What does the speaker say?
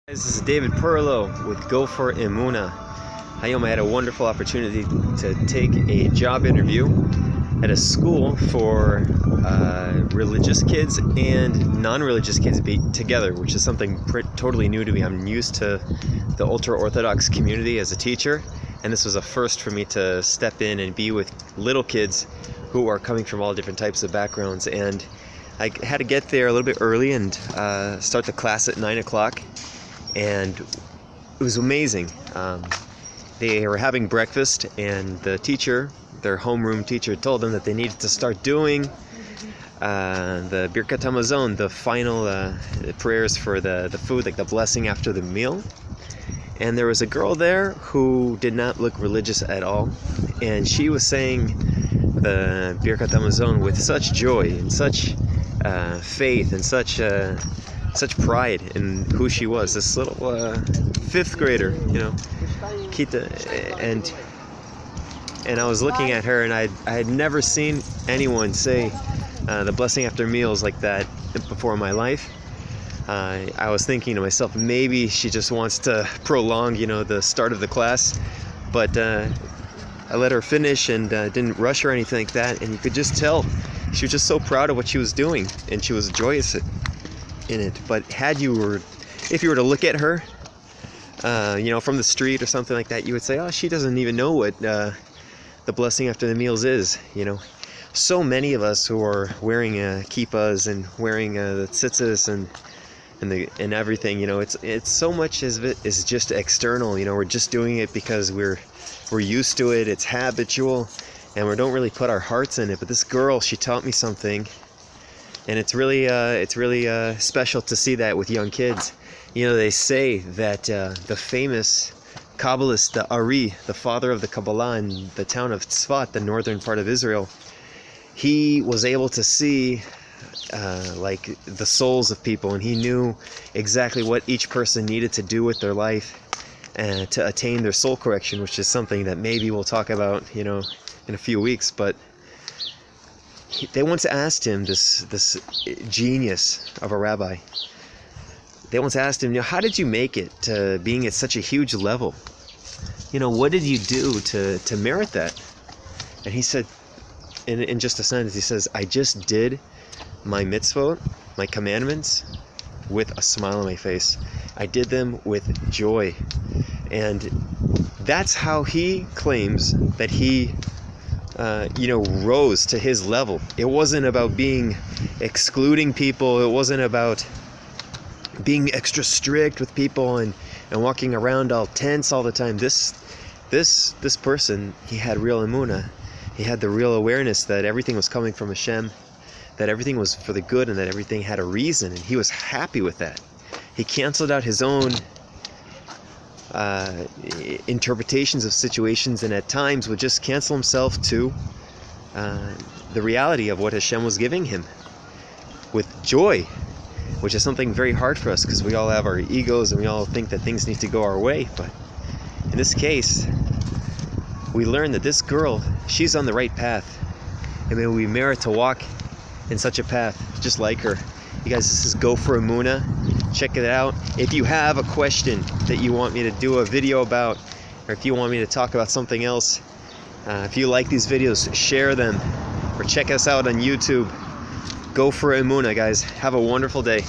This is David Perlo with Go for Emuna. I had a wonderful opportunity to take a job interview at a school for religious kids and non-religious kids together, which is something totally new to me. I'm used to the ultra-Orthodox community as a teacher, and this was a first for me to step in and be with little kids who are coming from all different types of backgrounds. And I had to get there a little bit early and start the class at 9 o'clock. And it was amazing. They were having breakfast, and the teacher, their homeroom teacher, told them that they needed to start doing the Birkat Hamazon, the final prayers for the food, like the blessing after the meal. And there was a girl there who did not look religious at all, and she was saying the Birkat Hamazon with such joy and such faith and such pride in who she was, this little fifth grader, Kita, and I was looking at her, and I had never seen anyone say the blessing after meals like that before in my life. I was thinking to myself, maybe she just wants to prolong, the start of the class, but I let her finish and didn't rush or anything like that, and you could just tell she was just so proud of what she was doing, and she was joyous in it. But if you were to look at her, from the street or something like that, you would say, oh, she doesn't even know what the blessing after the meals is. So many of us who are wearing kippas and wearing the tzitzis and everything, it's so much of it is just external. We're just doing it because we're used to it. It's habitual, and we don't really put our hearts in it. But this girl, she taught me something. And it's really special to see that with young kids. They say that the famous Kabbalist, the Ari, the father of the Kabbalah in the town of Tzfat, the northern part of Israel, he was able to see like the souls of people, and he knew exactly what each person needed to do with their life and to attain their soul correction, which is something that maybe we'll talk about, in a few weeks. But they once asked him, this genius of a rabbi, they once asked him, how did you make it to being at such a huge level? What did you do to merit that? And he said, in just a sentence, he says, I just did my mitzvot, my commandments, with a smile on my face. I did them with joy. And that's how he claims that he rose to his level. It wasn't about excluding people. It wasn't about being extra strict with people and walking around all tense all the time. This person, he had real emunah. He had the real awareness that everything was coming from Hashem, that everything was for the good, and that everything had a reason, and he was happy with that. He canceled out his own interpretations of situations, and at times would just cancel himself to the reality of what Hashem was giving him with joy, which is something very hard for us because we all have our egos and we all think that things need to go our way. But in this case, we learn that this girl, she's on the right path, and maybe we merit to walk in such a path just like her. You guys, this is Go for Emuna. Check it out. If you have a question that you want me to do a video about, or if you want me to talk about something else, if you like these videos, share them, or check us out on YouTube. Go for Emuna, guys. Have a wonderful day.